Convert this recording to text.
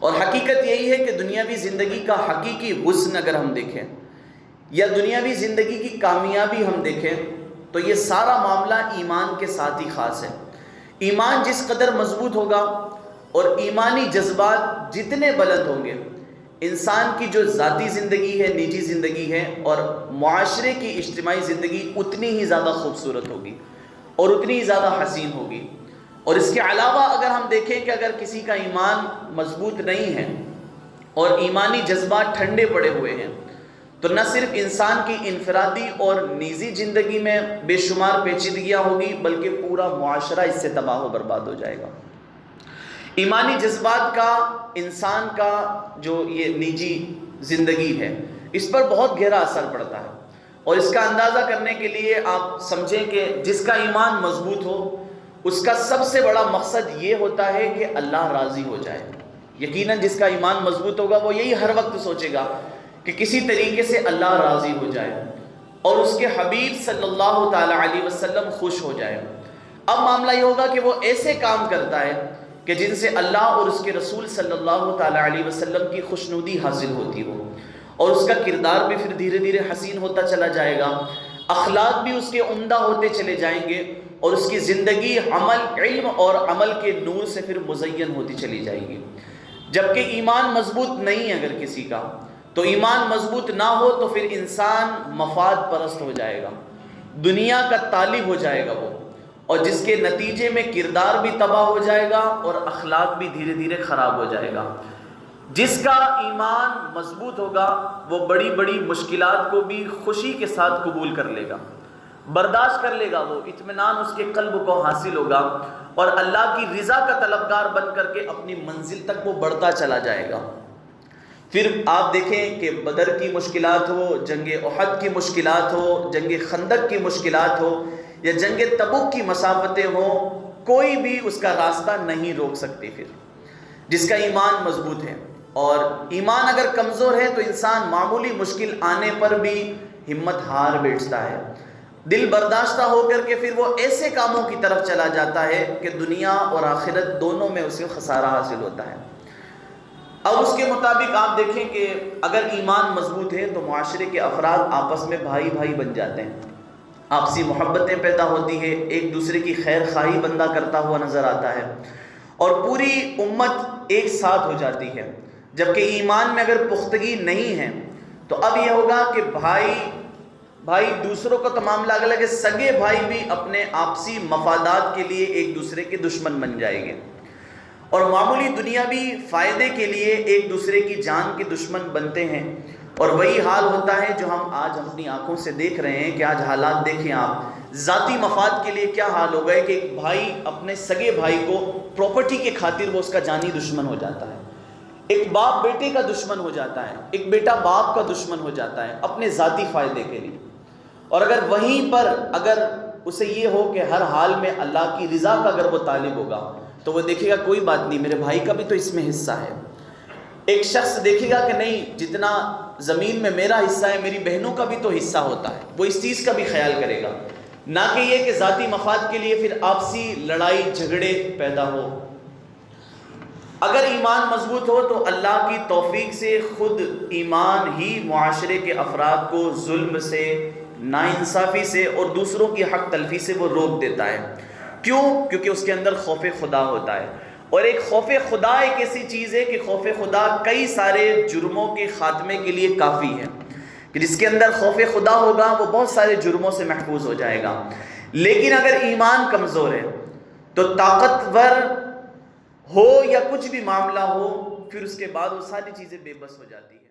اور حقیقت یہی ہے کہ دنیاوی زندگی کا حقیقی حسن اگر ہم دیکھیں یا دنیاوی زندگی کی کامیابی ہم دیکھیں تو یہ سارا معاملہ ایمان کے ساتھ ہی خاص ہے۔ ایمان جس قدر مضبوط ہوگا اور ایمانی جذبات جتنے بلند ہوں گے، انسان کی جو ذاتی زندگی ہے، نجی زندگی ہے، اور معاشرے کی اجتماعی زندگی اتنی ہی زیادہ خوبصورت ہوگی اور اتنی ہی زیادہ حسین ہوگی۔ اور اس کے علاوہ اگر ہم دیکھیں کہ اگر کسی کا ایمان مضبوط نہیں ہے اور ایمانی جذبات ٹھنڈے پڑے ہوئے ہیں تو نہ صرف انسان کی انفرادی اور نجی زندگی میں بے شمار پیچیدگیاں ہوگی بلکہ پورا معاشرہ اس سے تباہ و برباد ہو جائے گا۔ ایمانی جذبات کا انسان کا جو یہ نجی زندگی ہے اس پر بہت گہرا اثر پڑتا ہے، اور اس کا اندازہ کرنے کے لیے آپ سمجھیں کہ جس کا ایمان مضبوط ہو اس کا سب سے بڑا مقصد یہ ہوتا ہے کہ اللہ راضی ہو جائے۔ یقیناً جس کا ایمان مضبوط ہوگا وہ یہی ہر وقت سوچے گا کہ کسی طریقے سے اللہ راضی ہو جائے اور اس کے حبیب صلی اللہ تعالی علیہ وسلم خوش ہو جائے۔ اب معاملہ یہ ہوگا کہ وہ ایسے کام کرتا ہے کہ جن سے اللہ اور اس کے رسول صلی اللہ تعالی علیہ وسلم کی خوشنودی حاصل ہوتی ہو، اور اس کا کردار بھی پھر دھیرے دھیرے حسین ہوتا چلا جائے گا، اخلاق بھی اس کے عمدہ ہوتے چلے جائیں گے، اور اس کی زندگی علم اور عمل کے نور سے پھر مزین ہوتی چلی جائے گی۔ جبکہ ایمان مضبوط نہیں ہے اگر کسی کا، تو ایمان مضبوط نہ ہو تو پھر انسان مفاد پرست ہو جائے گا، دنیا کا طالب ہو جائے گا وہ، اور جس کے نتیجے میں کردار بھی تباہ ہو جائے گا اور اخلاق بھی دھیرے دھیرے خراب ہو جائے گا۔ جس کا ایمان مضبوط ہوگا وہ بڑی بڑی مشکلات کو بھی خوشی کے ساتھ قبول کر لے گا، برداشت کر لے گا، وہ اطمینان اس کے قلب کو حاصل ہوگا، اور اللہ کی رضا کا طلبگار بن کر کے اپنی منزل تک وہ بڑھتا چلا جائے گا۔ پھر آپ دیکھیں کہ بدر کی مشکلات ہو، جنگ احد کی مشکلات ہو، جنگ خندق کی مشکلات ہو، یا جنگ تبوک کی مسافتیں ہوں، کوئی بھی اس کا راستہ نہیں روک سکتی پھر جس کا ایمان مضبوط ہے۔ اور ایمان اگر کمزور ہے تو انسان معمولی مشکل آنے پر بھی ہمت ہار بیٹھتا ہے، دل برداشتہ ہو کر کے پھر وہ ایسے کاموں کی طرف چلا جاتا ہے کہ دنیا اور آخرت دونوں میں اسے خسارہ حاصل ہوتا ہے۔ اب اس کے مطابق آپ دیکھیں کہ اگر ایمان مضبوط ہے تو معاشرے کے افراد آپس میں بھائی بھائی بن جاتے ہیں، آپسی محبتیں پیدا ہوتی ہے، ایک دوسرے کی خیر خواہی بندہ کرتا ہوا نظر آتا ہے، اور پوری امت ایک ساتھ ہو جاتی ہے۔ جبکہ ایمان میں اگر پختگی نہیں ہے تو اب یہ ہوگا کہ بھائی دوسروں کا تو معاملہ الگ ہے، سگے بھائی بھی اپنے آپسی مفادات کے لیے ایک دوسرے کے دشمن بن جائیں گے، اور معمولی دنیاوی فائدے کے لیے ایک دوسرے کی جان کے دشمن بنتے ہیں۔ اور وہی حال ہوتا ہے جو ہم آج اپنی آنکھوں سے دیکھ رہے ہیں کہ آج حالات دیکھیں آپ، ذاتی مفاد کے لیے کیا حال ہو گئے کہ ایک بھائی اپنے سگے بھائی کو پراپرٹی کے خاطر وہ اس کا جانی دشمن ہو جاتا ہے، ایک باپ بیٹے کا دشمن ہو جاتا ہے، ایک بیٹا باپ کا دشمن ہو جاتا ہے اپنے ذاتی فائدے کے لیے۔ اور اگر وہیں پر اگر اسے یہ ہو کہ ہر حال میں اللہ کی رضا کا اگر وہ طالب ہوگا تو وہ دیکھے گا کوئی بات نہیں، میرے بھائی کا بھی تو اس میں حصہ ہے۔ ایک شخص دیکھے گا کہ نہیں، جتنا زمین میں میرا حصہ ہے میری بہنوں کا بھی تو حصہ ہوتا ہے، وہ اس چیز کا بھی خیال کرے گا، نہ کہ یہ کہ ذاتی مفاد کے لیے پھر آپسی لڑائی جھگڑے پیدا ہو۔ اگر ایمان مضبوط ہو تو اللہ کی توفیق سے خود ایمان ہی معاشرے کے افراد کو ظلم سے، ناانصافی سے اور دوسروں کی حق تلفی سے وہ روک دیتا ہے۔ کیوں؟ کیونکہ اس کے اندر خوف خدا ہوتا ہے، اور ایک خوف خدا ایک ایسی چیز ہے کہ خوف خدا کئی سارے جرموں کے خاتمے کے لیے کافی ہے، کہ جس کے اندر خوف خدا ہوگا وہ بہت سارے جرموں سے محفوظ ہو جائے گا۔ لیکن اگر ایمان کمزور ہے تو طاقتور ہو یا کچھ بھی معاملہ ہو، پھر اس کے بعد وہ ساری چیزیں بے بس ہو جاتی ہیں۔